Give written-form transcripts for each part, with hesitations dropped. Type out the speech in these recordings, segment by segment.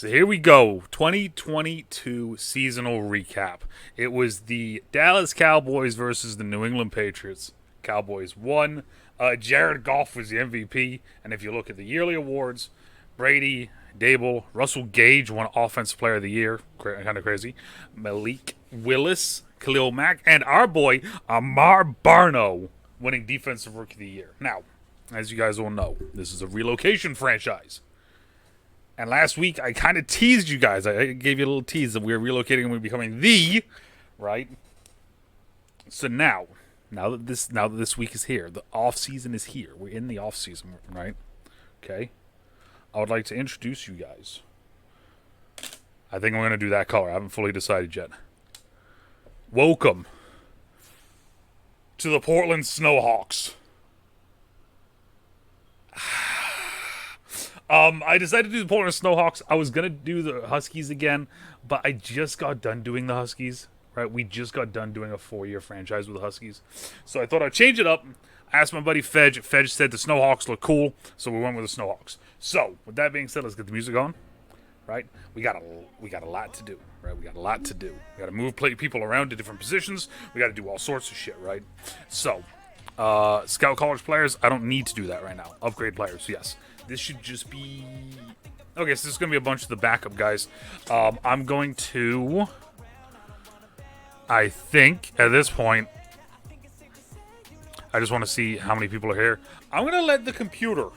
So here we go. 2022 seasonal recap. It was the Dallas Cowboys versus the New England Patriots. Cowboys won. Jared Goff was the MVP. And if you look at the yearly awards, Brady, Dable, Russell Gage won Offensive Player of the Year. Kind of crazy. Malik Willis, Khalil Mack, and our boy Amar Barno winning Defensive Rookie of the Year. Now, as you guys all know, this is a relocation franchise. And last week, I kind of teased you guys. I gave you a little tease that we were relocating and we're becoming the, right? So now that this week is here, the off season is here. We're in the off season, right? Okay. I would like to introduce you guys. I think I'm going to do that color. I haven't fully decided yet. Welcome to the Portland Snowhawks. I decided to do the Portland Snowhawks. I was going to do the Huskies again, but I just got done doing the Huskies, right? We just got done doing a 4-year franchise with the Huskies. So I thought I'd change it up. I asked my buddy Fedge. Fedge said the Snowhawks look cool, so we went with the Snowhawks. So, with that being said, let's get the music on, right? We got a lot to do, right? We got a lot to do. We got to move people around to different positions. We got to do all sorts of shit, right? So, scout college players, I don't need to do that right now. Upgrade players, yes. This should just be... Okay, so this is going to be a bunch of the backup guys. I'm going to... I think, at this point... I just want to see how many people are here. I'm going to let the computer...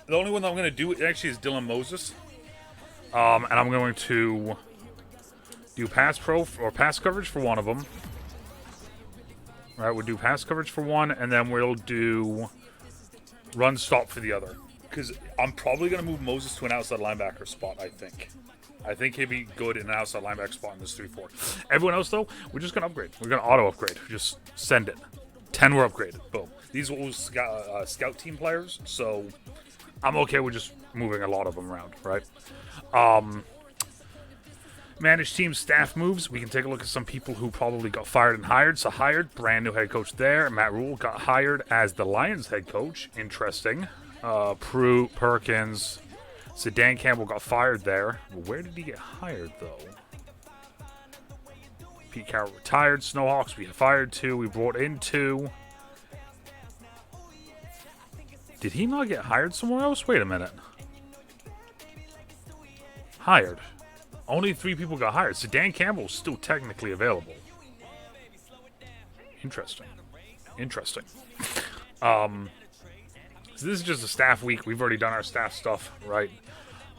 The only one that I'm going to do actually is Dylan Moses. And I'm going to do pass coverage for one of them. All right, we'll do pass coverage for one, and then we'll do... run stop for the other. Because I'm probably going to move Moses to an outside linebacker spot, I think. I think he'd be good in an outside linebacker spot in this 3-4. Everyone else, though, we're just going to upgrade. We're going to auto-upgrade. Just send it. 10 were upgraded. Boom. These are all scout team players, so I'm okay with just moving a lot of them around, right? Managed team staff moves. We can take a look at some people who probably got fired and hired. So hired, brand new head coach there. Matt Rule got hired as the Lions head coach. Interesting. Prue, Perkins. So Dan Campbell got fired there. Where did he get hired, though? Pete Carroll retired. Snowhawks, we fired 2. We brought in 2. Did he not get hired somewhere else? Wait a minute. Hired. Only 3 people got hired, so Dan Campbell's still technically available. Interesting. So this is just a staff week. We've already done our staff stuff, right?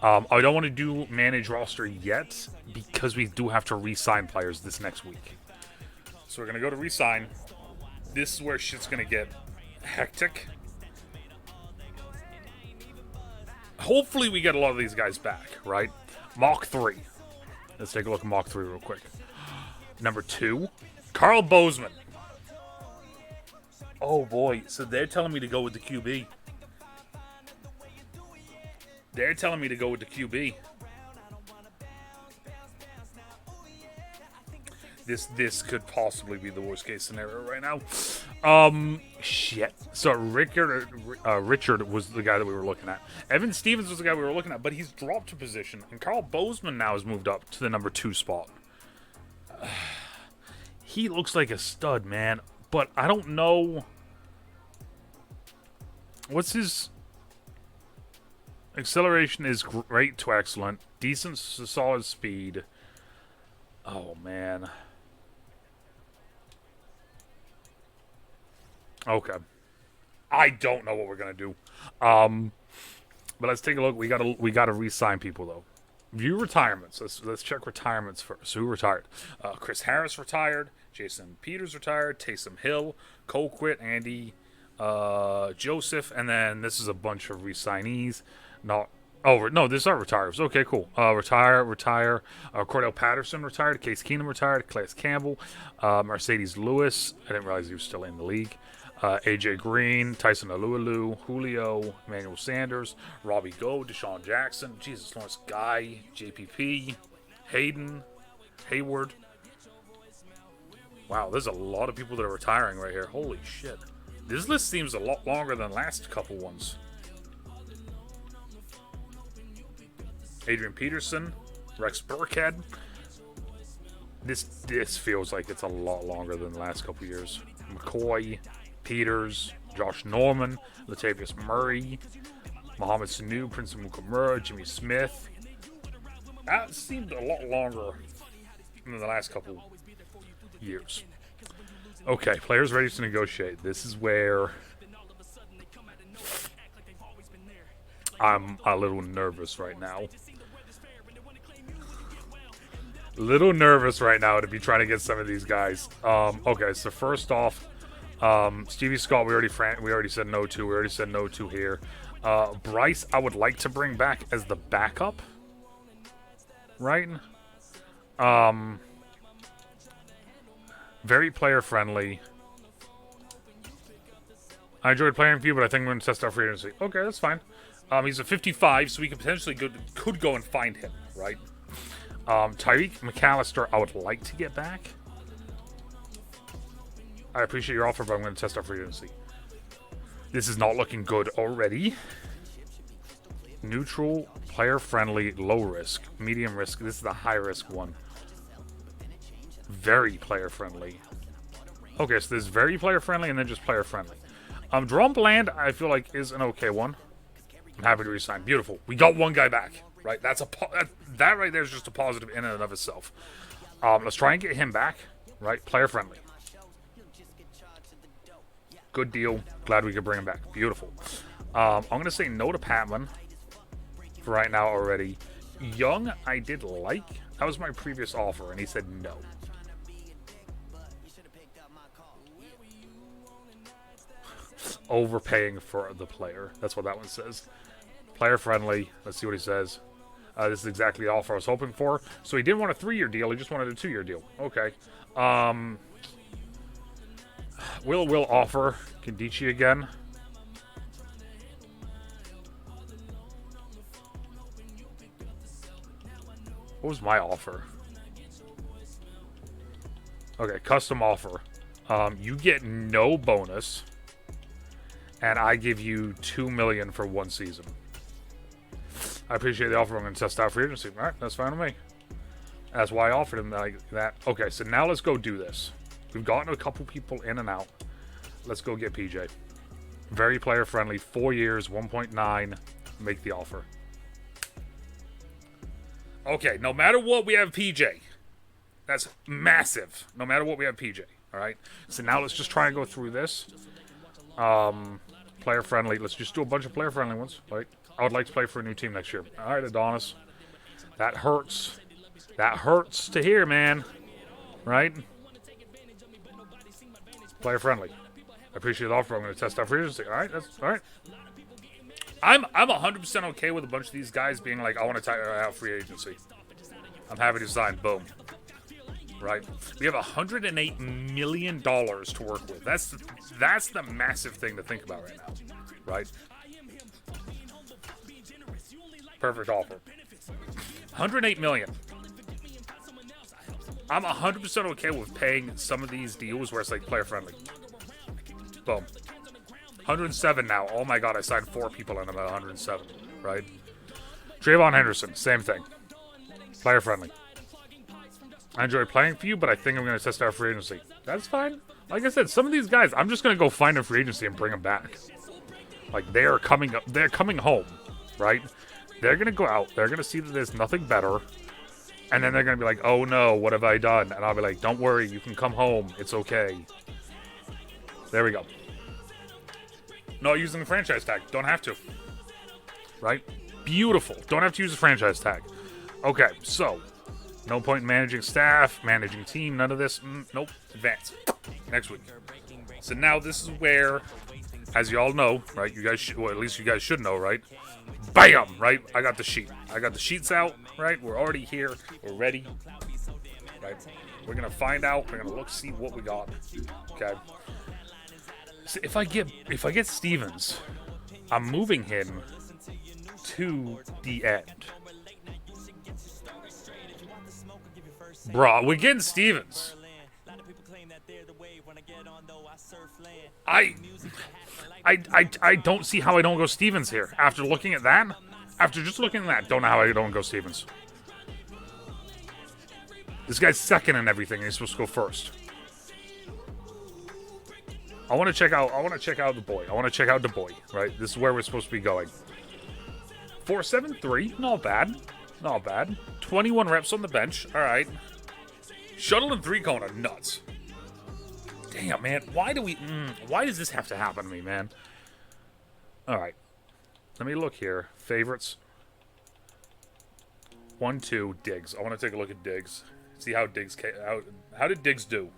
I don't want to do manage roster yet because we do have to re-sign players this next week. So we're going to go to re-sign. This is where shit's going to get hectic. Hopefully we get a lot of these guys back, right? Mach 3. Let's take a look at Mach 3 real quick. Number 2, Carl Bozeman. Oh boy, so they're telling me to go with the QB. This could possibly be the worst case scenario right now. Shit. So Richard was the guy that we were looking at. Evan Stevens was the guy we were looking at, but he's dropped a position, and Carl Bozeman now has moved up to the number 2 spot. He looks like a stud, man, but I don't know. What's his acceleration? Is great to excellent, decent to solid speed. Oh man. Okay. I don't know what we're gonna do. But let's take a look. We gotta re-sign people though. View retirements. Let's check retirements first. Who retired? Chris Harris retired. Jason Peters retired. Taysom Hill, Colquitt, Andy, Joseph, and then this is a bunch of re-signees. These are retires. Okay, cool. Retire. Cordell Patterson retired. Case Keenum retired. Clay Campbell. Mercedes Lewis. I didn't realize he was still in the league. AJ Green. Tyson Alualu. Julio. Emmanuel Sanders. Robbie Gould. Deshaun Jackson. Jesus Lawrence Guy. JPP. Hayden. Hayward. Wow, there's a lot of people that are retiring right here. Holy shit. This list seems a lot longer than last couple ones. Adrian Peterson, Rex Burkhead. This feels like it's a lot longer than the last couple years. McCoy, Peters, Josh Norman, Latavius Murray, Mohamed Sanu, Prince Mukamura, Jimmy Smith. That seemed a lot longer than the last couple years. Okay, players ready to negotiate. This is where I'm a little nervous right now. Little nervous right now to be trying to get some of these guys. Okay, so first off, Stevie Scott, we already said no to. We already said no to here. Bryce, I would like to bring back as the backup. Right? Very player friendly. I enjoyed playing for you, but I think I'm going to test out free agency. Okay, that's fine. He's a 55, so we could potentially could go and find him, right? Tyreek McAllister, I would like to get back. I appreciate your offer, but I'm going to test out free agency. This is not looking good already. Neutral, player-friendly, low risk, medium risk. This is the high-risk one. Very player-friendly. Okay, so there's very player-friendly and then just player-friendly. Jerome Bland, I feel like, is an okay one. I'm happy to resign. Beautiful. We got one guy back, right? That right there is just a positive in and of itself. Let's try and get him back, right? Player-friendly. Good deal. Glad we could bring him back. Beautiful. I'm going to say no to Patman for right now already. Young, I did like. That was my previous offer, and he said no. Overpaying for the player. That's what that one says. Player friendly. Let's see what he says. This is exactly the offer I was hoping for. So he didn't want a 3-year deal. He just wanted a 2-year deal. Okay. We'll offer Kandichi again. What was my offer? Okay, custom offer. You get no bonus, and I give you $2 million for 1 season. I appreciate the offer. I'm going to test out free agency. All right, that's fine with me. That's why I offered him like that. Okay, so now let's go do this. We've gotten a couple people in and out. Let's go get PJ. Very player friendly. 4 years, 1.9. Make the offer. Okay, no matter what, we have PJ. That's massive. No matter what, we have PJ. All right. So now let's just try and go through this. Player friendly. Let's just do a bunch of player friendly ones. Right. I would like to play for a new team next year. All right, Adonis. That hurts. That hurts to hear, man. Right. Player friendly. I appreciate the offer. I'm going to test out free agency. All right. That's all right. I'm 100% okay with a bunch of these guys being like, I want to try out free agency. I'm happy to sign. Boom. Right. We have $108 million to work with. That's the massive thing to think about right now. Right. Perfect offer. $108 million. I'm 100% okay with paying some of these deals where it's like player friendly. Boom. 107 now. Oh my god, I signed 4 people and I'm at 107. Right? Trayvon Henderson, same thing. Player friendly. I enjoy playing for you, but I think I'm going to test out free agency. That's fine. Like I said, some of these guys, I'm just going to go find a free agency and bring them back. Like, they are coming up. They're coming home. Right? They're going to go out. They're going to see that there's nothing better. And then they're going to be like, oh no, what have I done? And I'll be like, don't worry, you can come home. It's okay. There we go. Not using the franchise tag. Don't have to. Right? Beautiful. Don't have to use the franchise tag. Okay, so. No point in managing staff, managing team, none of this. Nope. Advance. Next week. So now this is where, as you all know, right? You guys, well, at least you guys should know, right? Bam! Right? I got the sheet. I got the sheets out, right? We're already here. We're ready. Right? We're going to find out. We're going to look, see what we got. Okay? So if I get Stevens, I'm moving him to the end. Bruh, we're getting Stevens. I don't see how I don't go Stevens here. After looking at that, After just looking at that, don't know how I don't go Stevens. This guy's second in everything, and he's supposed to go first. I want to check out the boy. I want to check out the boy, right? This is where we're supposed to be going. 4.73, not bad. Not bad. 21 reps on the bench. All right. Shuttle and three-cone are nuts. Damn, man. Why does this have to happen to me, man? All right. Let me look here. Favorites. 1, 2, Diggs. I want to take a look at Diggs. See how Diggs came out. How did Diggs do?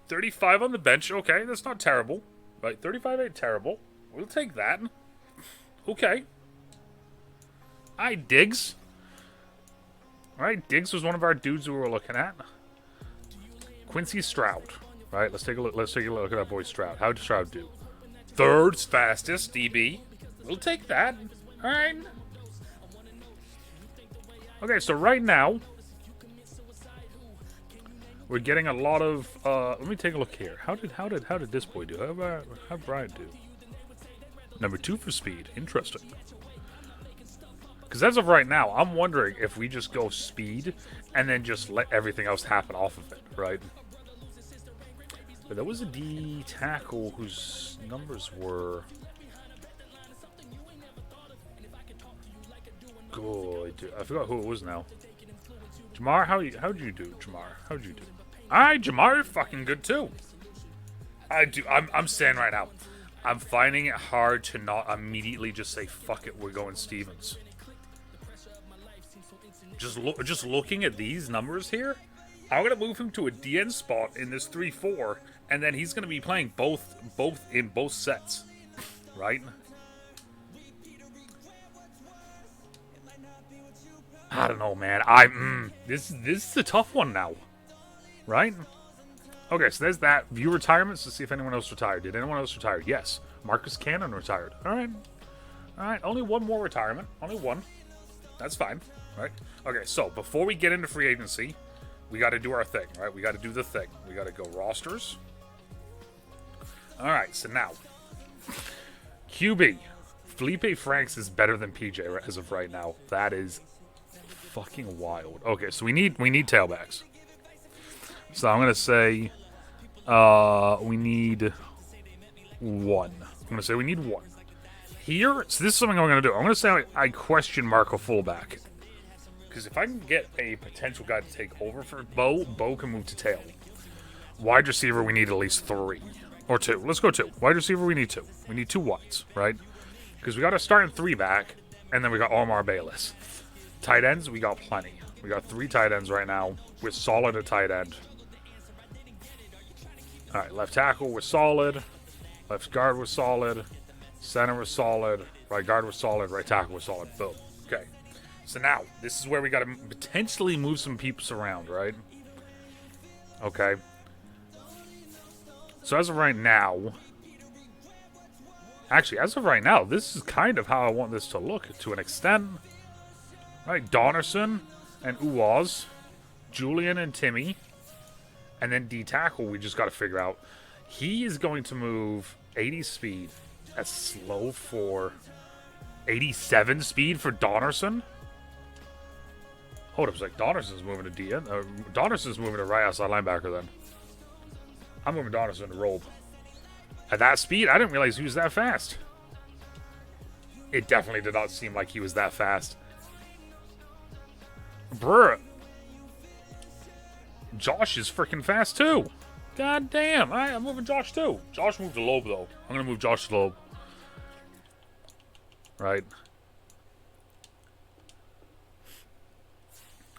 35 on the bench. Okay, that's not terrible. Right, 35 ain't terrible. We'll take that. Okay. Alright, Diggs. Alright, Diggs was one of our dudes we were looking at. Quincy Stroud. Right, let's take a look. Let's take a look at that boy Stroud. How did Stroud do? Third fastest DB. We'll take that. Alright. Okay, so right now we're getting a lot of let me take a look here. How did this boy do? How did Bryant do? Number 2 for speed. Interesting. Because as of right now, I'm wondering if we just go speed and then just let everything else happen off of it, right? But there was a D tackle whose numbers were good. I forgot who it was now. Jamar, how'd you do, Jamar? How'd you do? Alright, Jamar, you're fucking good too. I'm saying right now, I'm finding it hard to not immediately just say, fuck it, we're going Stevens. Just looking at these numbers here, I'm gonna move him to a DN spot in this 3-4, and then he's gonna be playing both in both sets, right? I don't know, man. This is a tough one now, right? Okay, so there's that. View retirements to see if anyone else retired. Did anyone else retire? Yes. Marcus Cannon retired. All right. Only one more retirement. Only one. That's fine, right? Okay, so before we get into free agency, we got to do our thing, right? We got to do the thing. We got to go rosters. All right, so now QB. Felipe Franks is better than PJ as of right now. That is fucking wild. Okay, so we need tailbacks. So I'm gonna say we need one. I'm gonna say we need one. Here, so this is something I'm gonna do. I'm gonna say I question mark a fullback. Because if I can get a potential guy to take over for Bo can move to tail. Wide receiver, we need at least 3. Or 2. Let's go 2. Wide receiver, we need 2. We need 2 wides, right? Because we got to start in 3 back, and then we got Omar Bayless. Tight ends, we got plenty. We got 3 tight ends right now. We're solid at tight end. All right, left tackle, we're solid. Left guard was solid. Center was solid. Right guard was solid. Right tackle was solid. Boom. Okay. So now, this is where we got to potentially move some peeps around, right? Okay. So as of right now... Actually, as of right now, this is kind of how I want this to look to an extent. Right, Donnerson and Uwaz. Julian and Timmy. And then D-tackle, we just got to figure out. He is going to move 80 speed. That's slow for 87 speed for Donnerson. Hold up a sec. Donnerson's moving to DN. Donnerson's moving to right outside linebacker then. I'm moving Donnerson to roll. At that speed, I didn't realize he was that fast. It definitely did not seem like he was that fast. Bruh. Josh is freaking fast too. God damn. All right, I'm moving Josh too. Josh moved to Loeb though. I'm going to move Josh to Loeb. Right.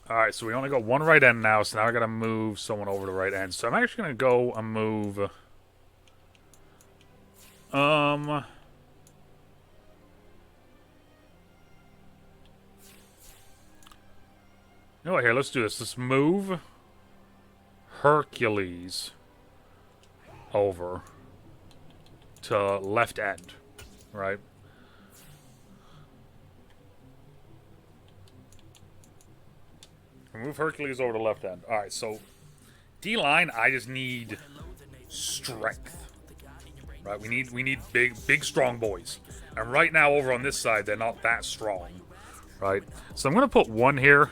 Alright, so we only got 1 right end now, so now I gotta move someone over to right end. So I'm actually gonna go and move... You know what, here, let's do this. Let's move Hercules over to left end, right? Move Hercules over to left end. Alright, so D-line, I just need strength. right? We need big strong boys. And right now over on this side, they're not that strong, right? So I'm gonna put one here.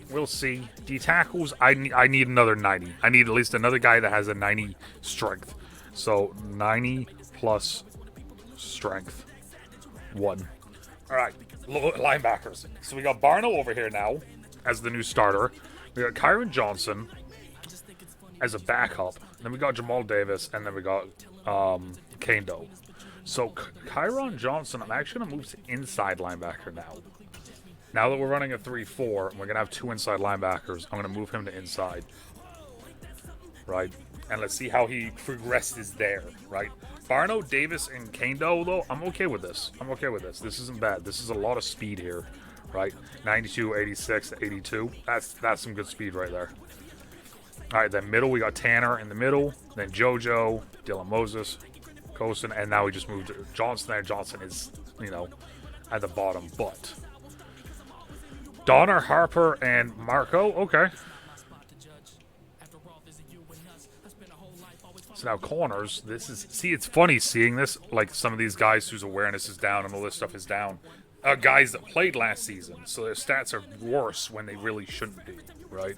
We'll see. D tackles, I need another 90. I need at least another guy that has a 90 strength. So 90 plus strength. 1. All right, linebackers. So we got Barno over here now as the new starter. We got Kyron Johnson as a backup. Then we got Jamal Davis, and then we got Kane Doe. So Kyron Johnson, I'm actually going to move to inside linebacker now. Now that we're running a 3-4, and we're going to have 2 inside linebackers, I'm going to move him to inside. Right? And let's see how he progresses there, right? Barno, Davis, and Kane Doe, though, I'm okay with this. I'm okay with this. This isn't bad. This is a lot of speed here, right? 92, 86, 82. That's some good speed right there. All right, then middle, we got Tanner in the middle. Then JoJo, Dylan Moses, Cosin, and now we just moved to Johnson there. Johnson is, you know, at the bottom, but Donner, Harper, and Marco, okay. So now corners, this is, see, it's funny seeing this, like some of these guys whose awareness is down and all this stuff is down, guys that played last season, so their stats are worse when they really shouldn't be, right?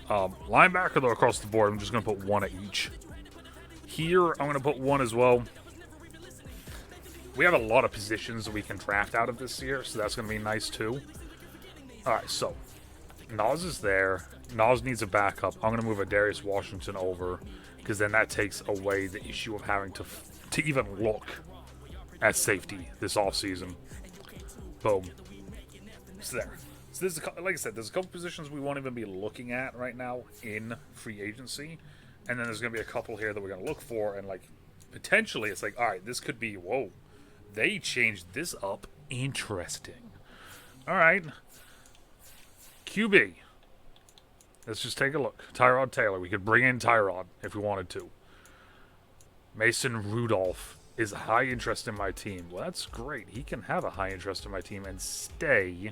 Linebacker, though, across the board, I'm just going to put 1 at each. Here, I'm going to put 1 as well. We have a lot of positions that we can draft out of this year, so that's going to be nice, too. All right, so Nas is there. Nas needs a backup. I'm going to move a Darius Washington over, because then that takes away the issue of having to even look at safety this offseason. Boom. It's there. So there's like I said, there's a couple positions we won't even be looking at right now in free agency, and then there's going to be a couple here that we're going to look for, and like potentially it's like, all right, this could be, whoa, they changed this up. Interesting. All right. QB. Let's just take a look. Tyrod Taylor. We could bring in Tyrod if we wanted to. Mason Rudolph is a high interest in my team. Well, that's great. He can have a high interest in my team and stay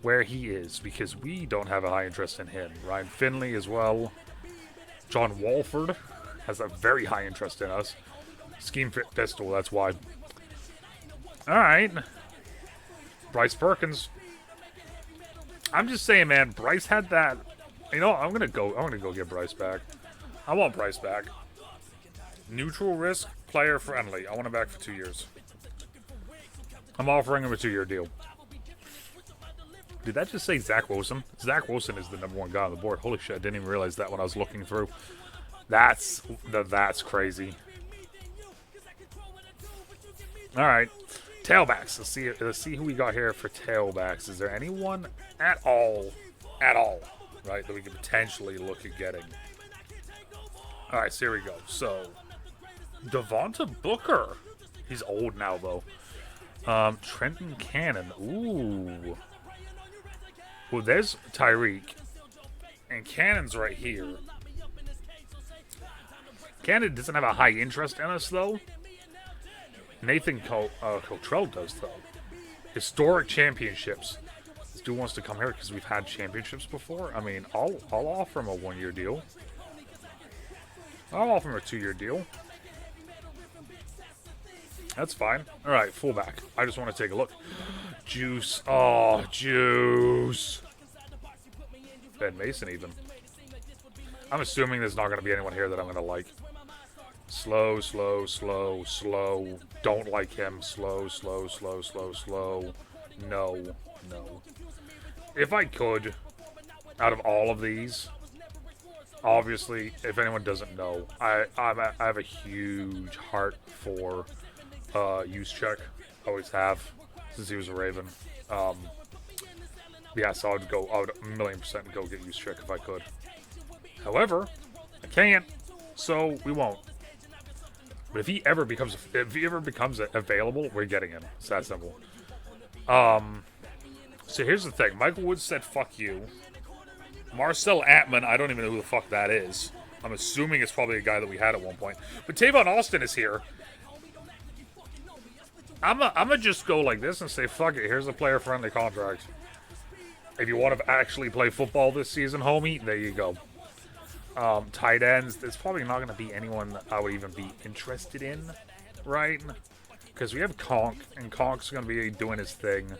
where he is because we don't have a high interest in him. Ryan Finley as well. John Walford has a very high interest in us. Scheme fit pistol, that's why. All right. Bryce Perkins. I'm just saying, man, Bryce had that. You know, I'm gonna go get Bryce back. I want Bryce back. Neutral risk, player friendly. I want him back for 2 years. I'm offering him a 2-year deal. Did that just say Zach Wilson? Zach Wilson is the #1 guy on the board. Holy shit, I didn't even realize that when I was looking through. That's crazy. All right. Tailbacks. Let's see who we got here for tailbacks. Is there anyone at all, right, that we could potentially look at getting? All right, so here we go. So, Devonta Booker. He's old now, though. Trenton Cannon. Ooh. Well, there's Tyreek. And Cannon's right here. Cannon doesn't have a high interest in us, though. Nathan Cottrell does, though. Historic championships. This dude wants to come here because we've had championships before. I mean, I'll offer him a 1-year deal. I'll offer him a 2-year deal. That's fine. All right, fullback. I just want to take a look. Juice. Oh, Juice. Ben Mason, even. I'm assuming there's not going to be anyone here that I'm going to like. Slow. Don't like him. Slow. No. If I could, out of all of these, obviously, if anyone doesn't know, I have a huge heart for Juszczyk. Always have, since he was a Raven. Yeah, so I would 1,000,000% go get Juszczyk if I could. However, I can't, so we won't. But if he ever becomes available, we're getting him. It's that simple. So here's the thing. Michael Woods said, fuck you. Marcel Atman, I don't even know who the fuck that is. I'm assuming it's probably a guy that we had at one point. But Tavon Austin is here. I'm gonna just go like this and say, fuck it, here's a player-friendly contract. If you want to actually play football this season, homie, there you go. Tight ends, there's probably not going to be anyone that I would even be interested in, right? Because we have Conk, and Conk's going to be doing his thing,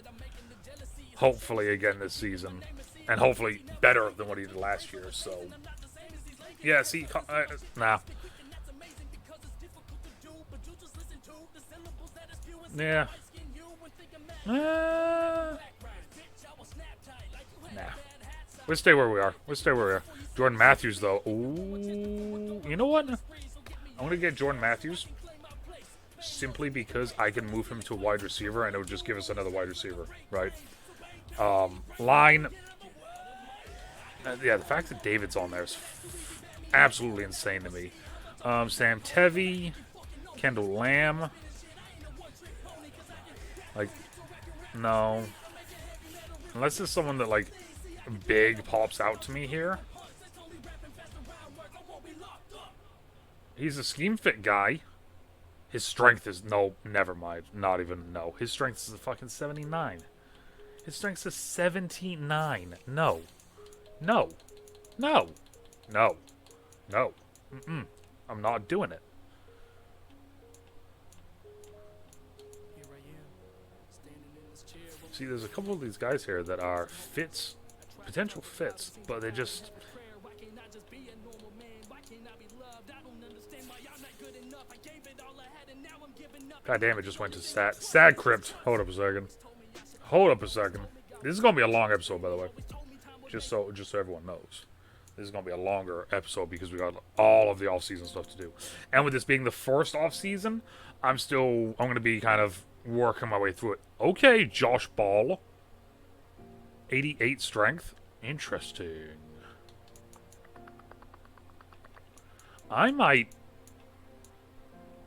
hopefully again this season, and hopefully better than what he did last year. So, yeah, see, nah. Yeah. Nah. We'll stay where we are. Jordan Matthews, though. Ooh. You know what? I'm going to get Jordan Matthews simply because I can move him to a wide receiver and it would just give us another wide receiver, right? Line. Yeah, the fact that David's on there is absolutely insane to me. Sam Tevi, Kendall Lamb. Like, no. Unless there's someone that, like, big pops out to me here. He's a scheme fit guy. His strength is no, never mind. Not even no. His strength is a fucking 79. His strength is 79. No. No. No. No. No. I'm not doing it. See, there's a couple of these guys here that are fits, potential fits, but they just... God damn, it just went to sad crypt. Hold up a second. This is going to be a long episode, by the way. Just so everyone knows. This is going to be a longer episode because we got all of the off-season stuff to do. And with this being the first off-season, I'm going to be kind of working my way through it. Okay, Josh Ball. 88 strength. Interesting. I might...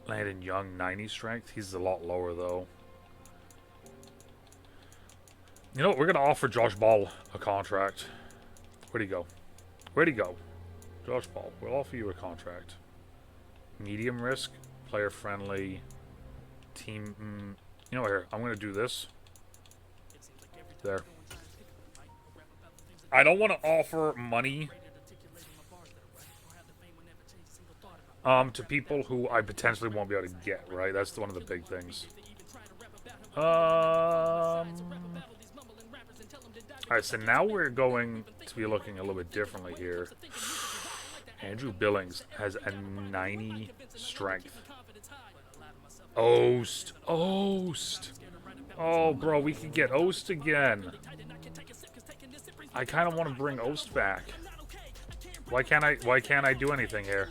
Landon Young, 90 strength. He's a lot lower, though. You know what? We're going to offer Josh Ball a contract. Where'd he go? Josh Ball, we'll offer you a contract. Medium risk, player friendly, team... you know what, here, I'm going to do this. There. I don't want to offer money to people who I potentially won't be able to get, right? That's one of the big things. Alright, so now we're going to be looking a little bit differently here. Andrew Billings has a 90 strength. Oast. Oh, bro, we can get Oast again. I kind of want to bring Oast back. Why can't I do anything here?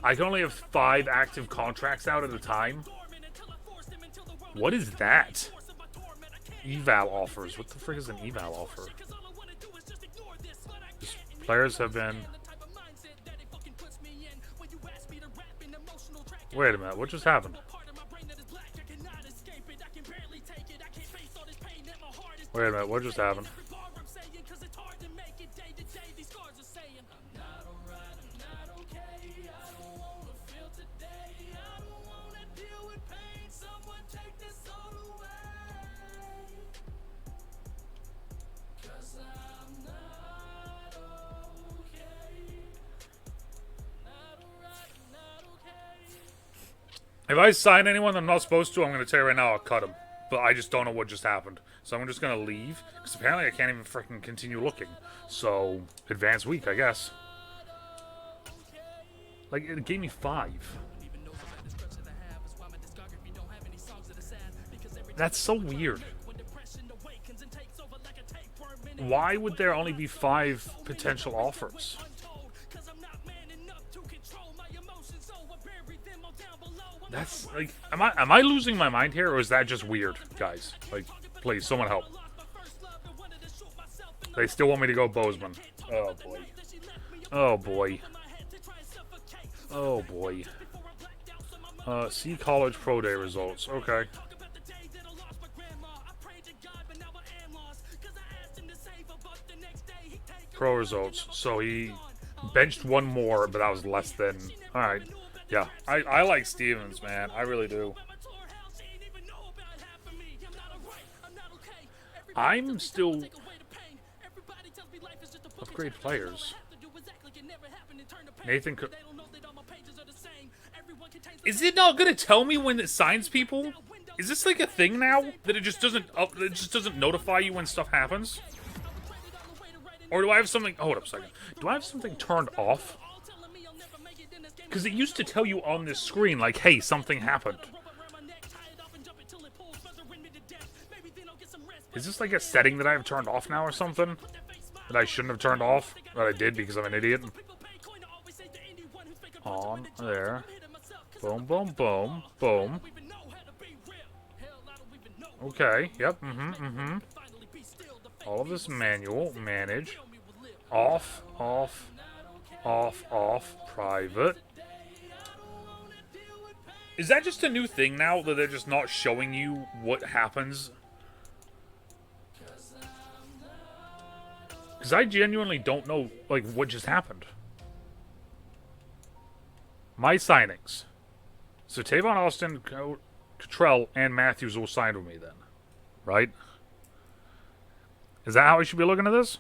I can only have 5 active contracts out at a time. What is that? Eval offers. What the frick is an eval offer? Players have been... Wait a minute, what just happened? Wait a minute, what just happened? If I sign anyone I'm not supposed to, I'm going to tell you right now, I'll cut them. But I just don't know what just happened. So I'm just going to leave. Because apparently I can't even freaking continue looking. So, advanced week, I guess. Like, it gave me 5. That's so weird. Why would there only be 5 potential offers? That's like, am I losing my mind here, or is that just weird, guys? Like, please, someone help. They still want me to go Bozeman. Oh boy. Oh boy. Oh boy. See college pro day results. Okay. Pro results. So he benched 1 more, but that was less than. All right. Yeah, I like Stevens, man. I really do. I'm still... upgrade players. Nathan could. Is it not gonna tell me when it signs people? Is this like a thing now that it just doesn't notify you when stuff happens? Or do I have something? Hold up a second. Do I have something turned off? Because it used to tell you on this screen, like, hey, something happened. Is this like a setting that I have turned off now or something? That I shouldn't have turned off? That I did because I'm an idiot? On. There. Boom, boom, boom. Boom. Okay. Yep. All of this manual. Manage. Off. Off. Off. Off. Private. Is that just a new thing now that they're just not showing you what happens? Because I genuinely don't know, like, what just happened. My signings. So Tavon Austin, Cottrell, and Matthews all signed with me then. Right? Is that how I should be looking at this?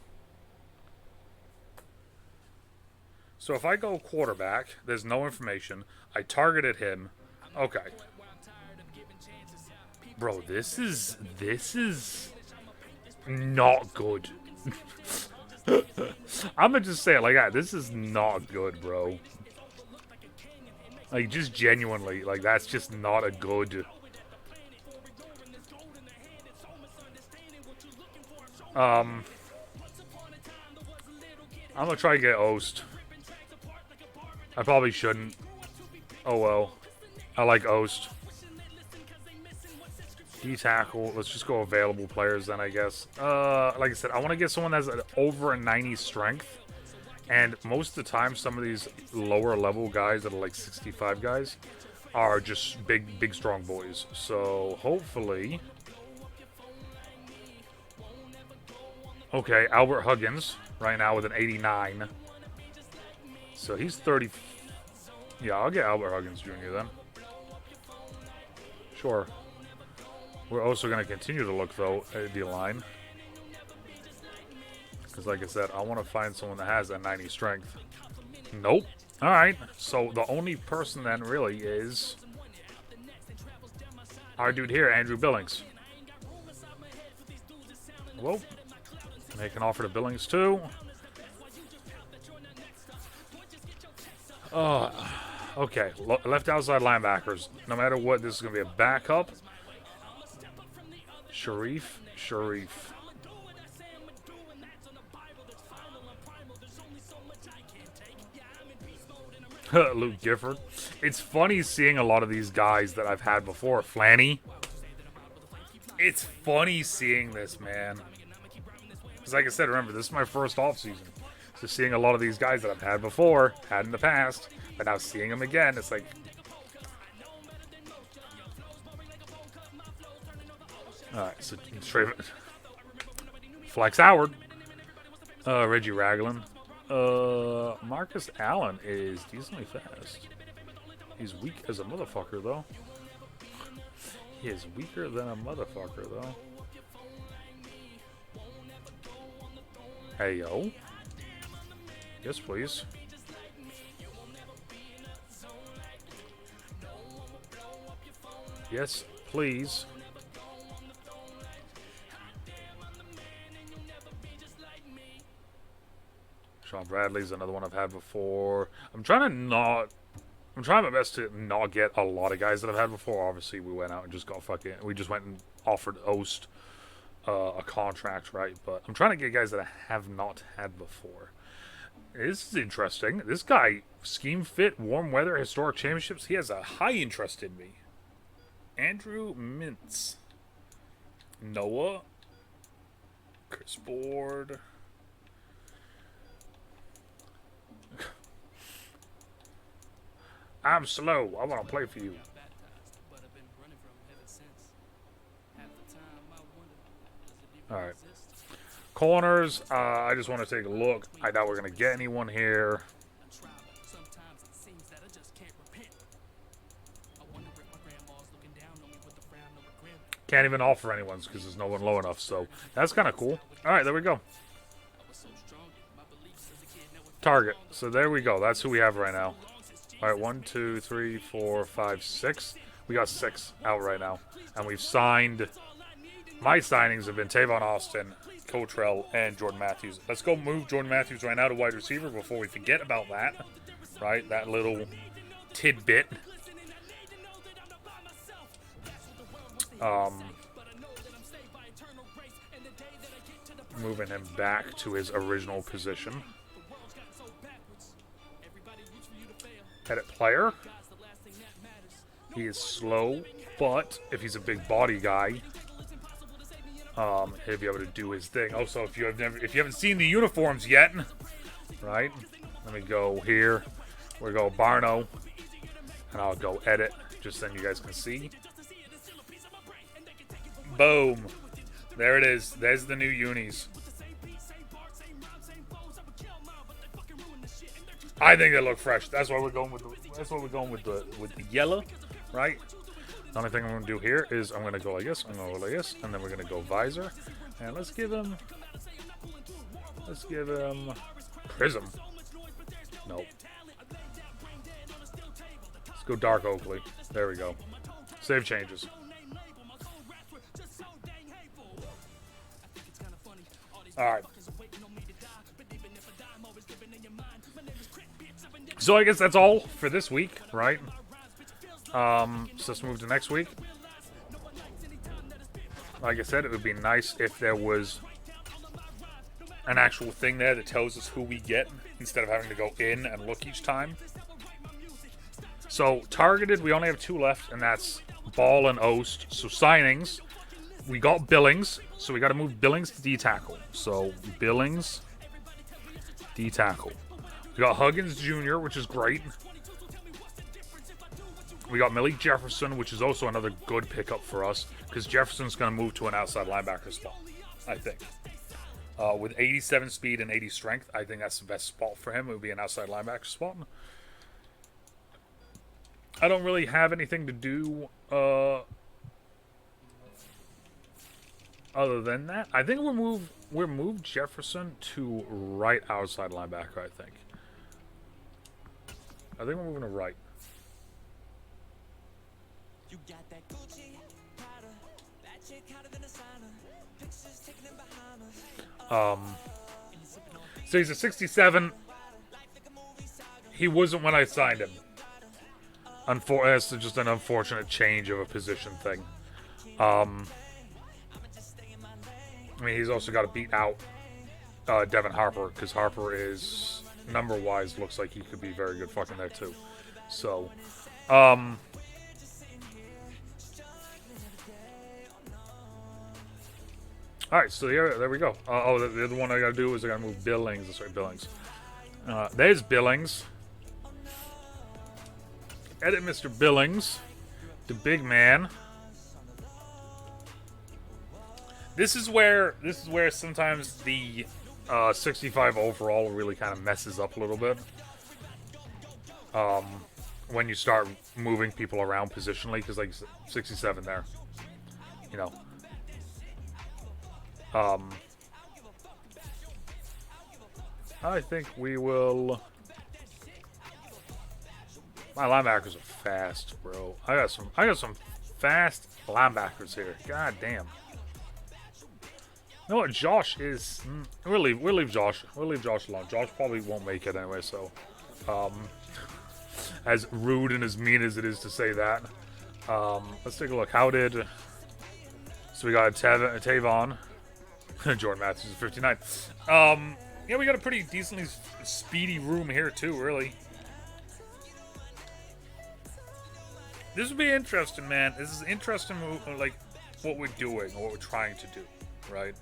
So if I go quarterback, there's no information. I targeted him. Okay. Bro, this is not good. I'm gonna just say it like that. This is not good, bro. Like, just genuinely, like, that's just not a good... I'm gonna try to get Oast. I probably shouldn't. Oh well. I like Oast. D-tackle. Let's just go available players then, I guess. Like I said, I want to get someone that's over a 90 strength. And most of the time, some of these lower level guys that are like 65 guys are just big, strong boys. So, hopefully... Okay, Albert Huggins right now with an 89. So, he's 30... Yeah, I'll get Albert Huggins Jr. then. Sure. We're also going to continue to look, though, at the line. Because, like I said, I want to find someone that has that 90 strength. Nope. Alright. So, the only person then, really, is... our dude here, Andrew Billings. Well, make an offer to Billings, too. Okay. Left outside linebackers. No matter what, this is going to be a backup. Sharif. Luke Gifford. It's funny seeing a lot of these guys that I've had before. Flanny. It's funny seeing this, man. Because like I said, remember, this is my first offseason. So seeing a lot of these guys that I've had before, had in the past, but now seeing them again, it's like... Alright, so straight... Flex Howard. Reggie Ragland. Marcus Allen is decently fast. He's weak as a motherfucker, though. He is weaker than a motherfucker, though. Hey, yo. Yes, please. Yes, please. Sean Bradley's another one I've had before. I'm trying my best to not get a lot of guys that I've had before. Obviously, we went out and just got we just went and offered Oast a contract, right? But I'm trying to get guys that I have not had before. This is interesting. This guy, scheme fit, warm weather, historic championships. He has a high interest in me. Andrew Mintz. Noah. Chris Board. I'm slow. I want to play for you. Alright. Corners. I just want to take a look. I doubt we're going to get anyone here. Can't even offer anyone because there's no one low enough. So that's kind of cool. Alright, there we go. Target. So there we go. That's who we have right now. All right, 1, 2, 3, 4, 5, 6. We got 6 out right now. And we've signed... My signings have been Tavon Austin, Cotrell, and Jordan Matthews. Let's go move Jordan Matthews right now to wide receiver before we forget about that. Right? That little tidbit. Moving him back to his original position. Edit player. He is slow, but if he's a big body guy, he'll be able to do his thing. Also, if you haven't seen the uniforms yet, right? Let me go here. We'll go Barno, and I'll go edit, just so you guys can see. Boom. There it is. There's the new unis. I think they look fresh. That's why we're going with the yellow, right? The only thing I'm gonna do here is I'm gonna go like this, I'm gonna go like this, and then we're gonna go visor. And let's give him Prism. Nope. Let's go Dark Oakley. There we go. Save changes. Alright. So I guess that's all for this week, right? So let's move to next week. Like I said, it would be nice if there was an actual thing there that tells us who we get instead of having to go in and look each time. So targeted, we only have 2 left, and that's Ball and Oast. So signings, we got Billings, so we got to move Billings to D-tackle. So Billings, D-tackle. We got Huggins Jr., which is great. We got Malik Jefferson, which is also another good pickup for us, because Jefferson's going to move to an outside linebacker spot, I think. With 87 speed and 80 strength, I think that's the best spot for him. It would be an outside linebacker spot. I don't really have anything to do other than that. I think we'll move Jefferson to right outside linebacker, I think. I think we're moving to right. So he's a 67. He wasn't when I signed him. It's just an unfortunate change of a position thing. I mean, he's also got to beat out Devin Harper, because Harper is, number-wise, looks like he could be very good fucking there, too. So, alright, so there we go. The other one I gotta do is I gotta move Billings. That's right, Billings. There's Billings. Edit Mr. Billings. The big man. This is where sometimes the 65 overall really kind of messes up a little bit. When you start moving people around positionally, because like 67 there, you know. I think we will. My linebackers are fast, bro. I got some fast linebackers here. God damn. You know what? Josh is. We'll leave Josh. We'll leave Josh alone. Josh probably won't make it anyway. So, as rude and as mean as it is to say that, let's take a look. So we got Tavon. Jordan Matthews is 59. Yeah, we got a pretty decently speedy room here too. Really. This would be interesting, man. This is interesting, like what we're doing, what we're trying to do, right?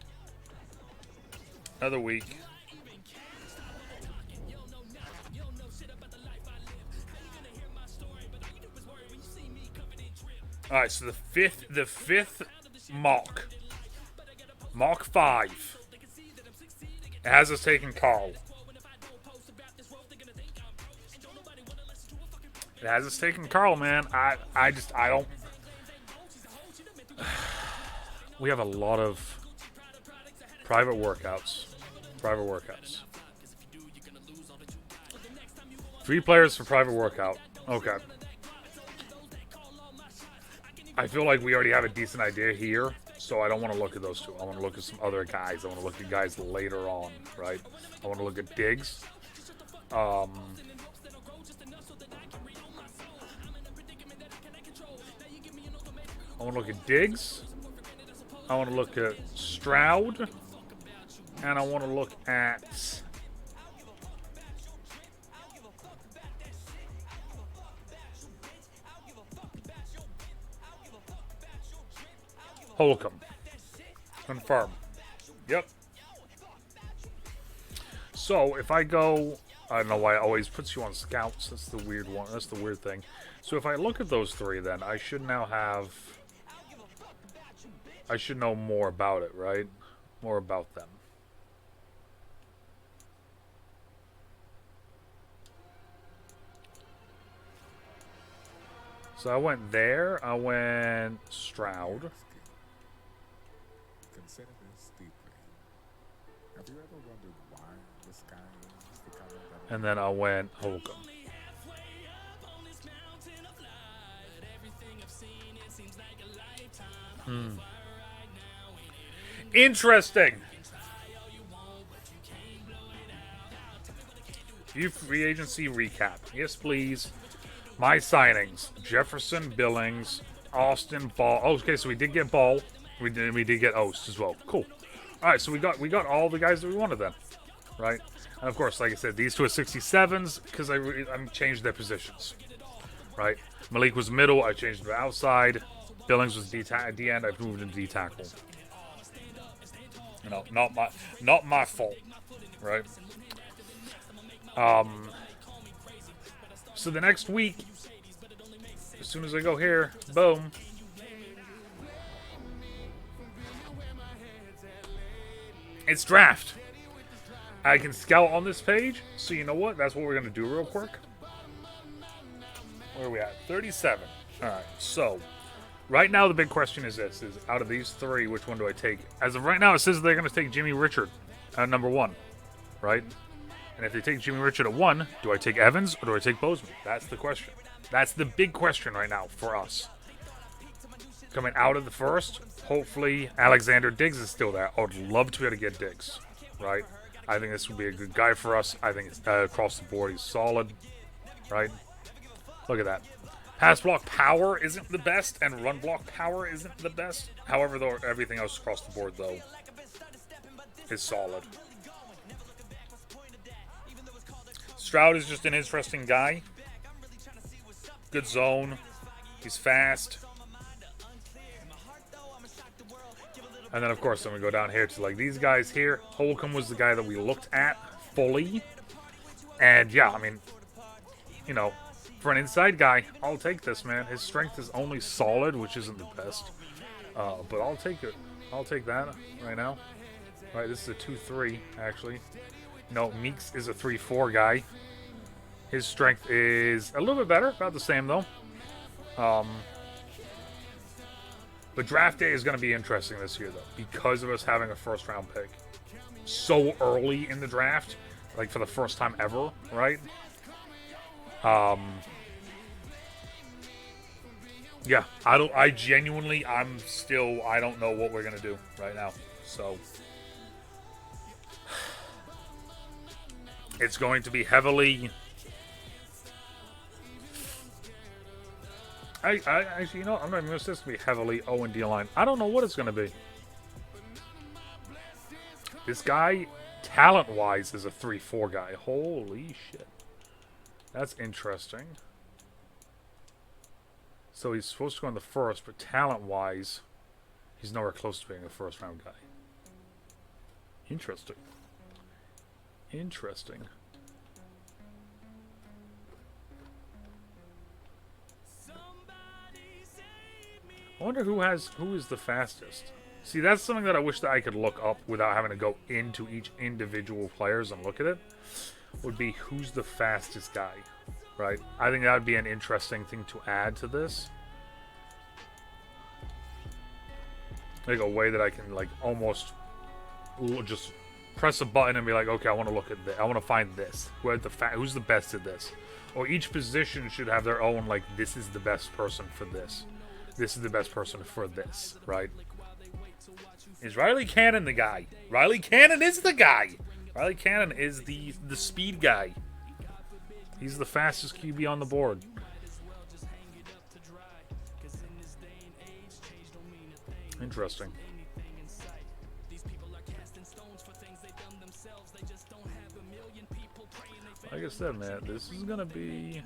Another week. All right, so the fifth mock 5. It has us taking Carl. It has us taking Carl, man. I don't. We have a lot of private workouts. Private workouts. 3 players for private workout. Okay. I feel like we already have a decent idea here, so I don't want to look at those 2. I want to look at some other guys. I want to look at guys later on, right? I want to look at Diggs. I want to look at Diggs. I want to look at Stroud. And I want to look at... Holcomb. Confirm. Yep. So, if I go... I don't know why it always puts you on scouts. That's the weird one. That's the weird thing. So, if I look at those 3, then I should now have... I should know more about it, right? More about them. So I went there. I went Stroud. Consider this deeply. Have you ever wondered why this guy is the kind of... And then I went Holcomb. Interesting. View free agency recap. Yes, please. My signings: Jefferson, Billings, Austin, Ball. Oh, okay, so we did get Ball. We did get Oast as well. Cool. All right, so we got all the guys that we wanted then, right? And of course, like I said, these 2 are 67s because I changed their positions, right? Malik was middle. I changed him to outside. Billings was D end. I've moved him to D tackle. You know, not my fault, right? So the next week, as soon as I go here, boom. It's draft. I can scout on this page, so you know what? That's what we're going to do real quick. Where are we at? 37. All right, so right now the big question is this, is out of these 3, which one do I take? As of right now, it says they're going to take Jimmy Richard at number 1, right? And if they take Jimmy Richard at 1, do I take Evans or do I take Bozeman? That's the question. That's the big question right now for us. Coming out of the first, hopefully Alexander Diggs is still there. I would love to be able to get Diggs, right? I think this would be a good guy for us. I think it's, across the board he's solid, right? Look at that. Pass block power isn't the best, and run block power isn't the best. However, though, everything else across the board, though, is solid. Stroud is just an interesting guy. Good zone. He's fast. And then, of course, then we go down here to, like, these guys here. Holcomb was the guy that we looked at fully. And, yeah, I mean, you know, for an inside guy, I'll take this, man. His strength is only solid, which isn't the best. But I'll take it. I'll take that right now. All right, this is a 2-3, actually. No, Meeks is a 3-4 guy. His strength is a little bit better. About the same, though. But draft day is going to be interesting this year, though, because of us having a first-round pick so early in the draft, like for the first time ever, right? Yeah, I don't know what we're going to do right now. So it's going to be heavily... Actually, you know, I'm not even going to say it's going to be heavily O&D line. I don't know what it's going to be. This guy, talent-wise, is a 3-4 guy. Holy shit. That's interesting. So he's supposed to go in the first, but talent-wise, he's nowhere close to being a first-round guy. Interesting. Interesting. I wonder who is the fastest. See, that's something that I wish that I could look up without having to go into each individual players and look at it. Would be who's the fastest guy, right? I think that would be an interesting thing to add to this. Like a way that I can like almost just press a button and be like, okay, I want to look at this. I want to find this. Who's the best at this? Or each position should have their own, like, this is the best person for this. This is the best person for this, right? Is Riley Cannon the guy? Riley Cannon is the guy. Riley Cannon is the speed guy. He's the fastest QB on the board. Interesting. Like I said, man, this is gonna be.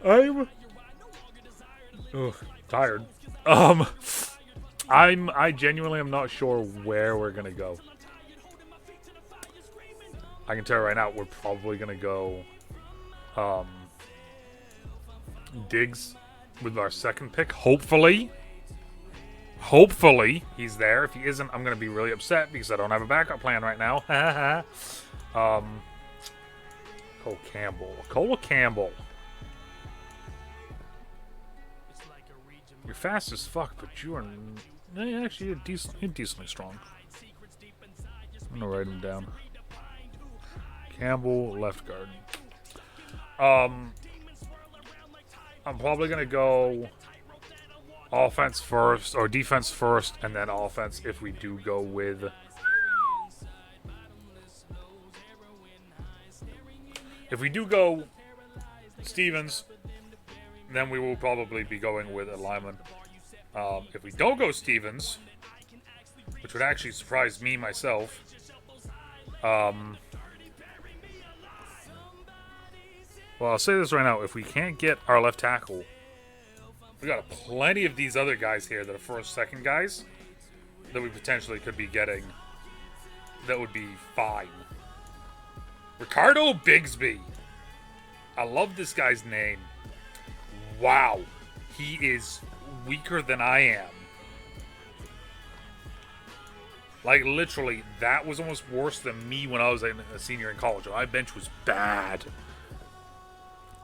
I'm tired. I genuinely am not sure where we're gonna go. I can tell you right now, we're probably gonna go Diggs with our second pick. Hopefully he's there. If he isn't, I'm gonna be really upset because I don't have a backup plan right now. Cole Campbell. You're fast as fuck, but you are actually you're decently strong. I'm gonna write him down. Campbell, left guard. I'm probably gonna go offense first, or defense first, and then offense if we do go with. If we do go Stevens, then we will probably be going with a lineman. If we don't go Stevens, which would actually surprise me myself, well, I'll say this right now. If we can't get our left tackle, we got plenty of these other guys here that are first, second guys that we potentially could be getting that would be fine. Ricardo Bigsby. I love this guy's name. Wow. He is weaker than I am. Like, literally, that was almost worse than me when I was a senior in college. My bench was bad.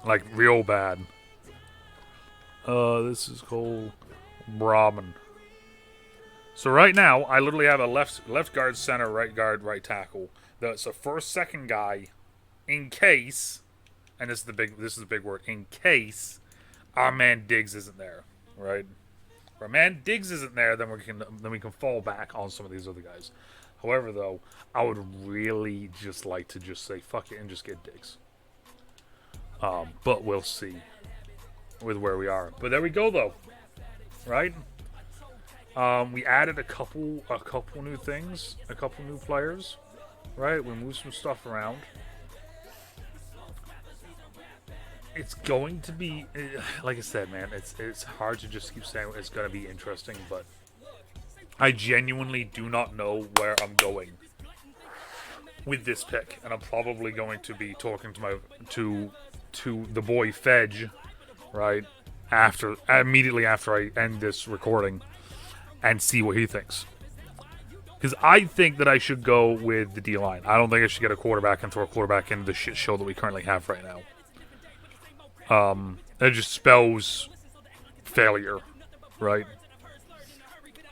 Like, real bad. This is called Brahman. So right now, I literally have a left guard, center, right guard, right tackle. That's a first, second guy, in case, and this is the big word, in case our man Diggs isn't there, right? If our man Diggs isn't there, then we can fall back on some of these other guys. However, though, I would really just like to just say fuck it and just get Diggs. But we'll see with where we are. But there we go, though, right? We added a couple new things, a couple new players, right? We moved some stuff around. It's going to be, like I said, man, it's hard to just keep saying it's going to be interesting, but I genuinely do not know where I'm going with this pick, and I'm probably going to be talking to the boy Fedge, right, immediately after I end this recording, and see what he thinks. Because I think that I should go with the D-line. I don't think I should get a quarterback and throw a quarterback into the shit show that we currently have right now. That just spells failure, right?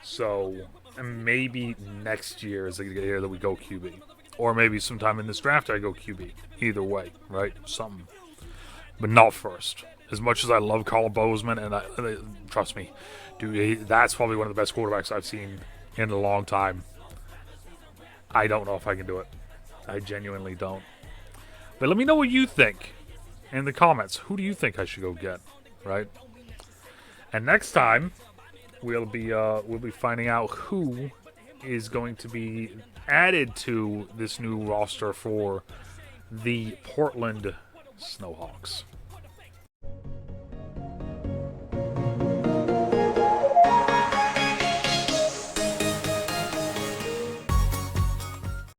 So, and maybe next year is the year that we go QB. Or maybe sometime in this draft I go QB. Either way, right? Something. But not first. As much as I love Colin Bozeman, and trust me, dude, that's probably one of the best quarterbacks I've seen in a long time. I don't know if I can do it. I genuinely don't. But let me know what you think in the comments. Who do you think I should go get, right? And next time we'll be finding out who is going to be added to this new roster for the Portland Snowhawks.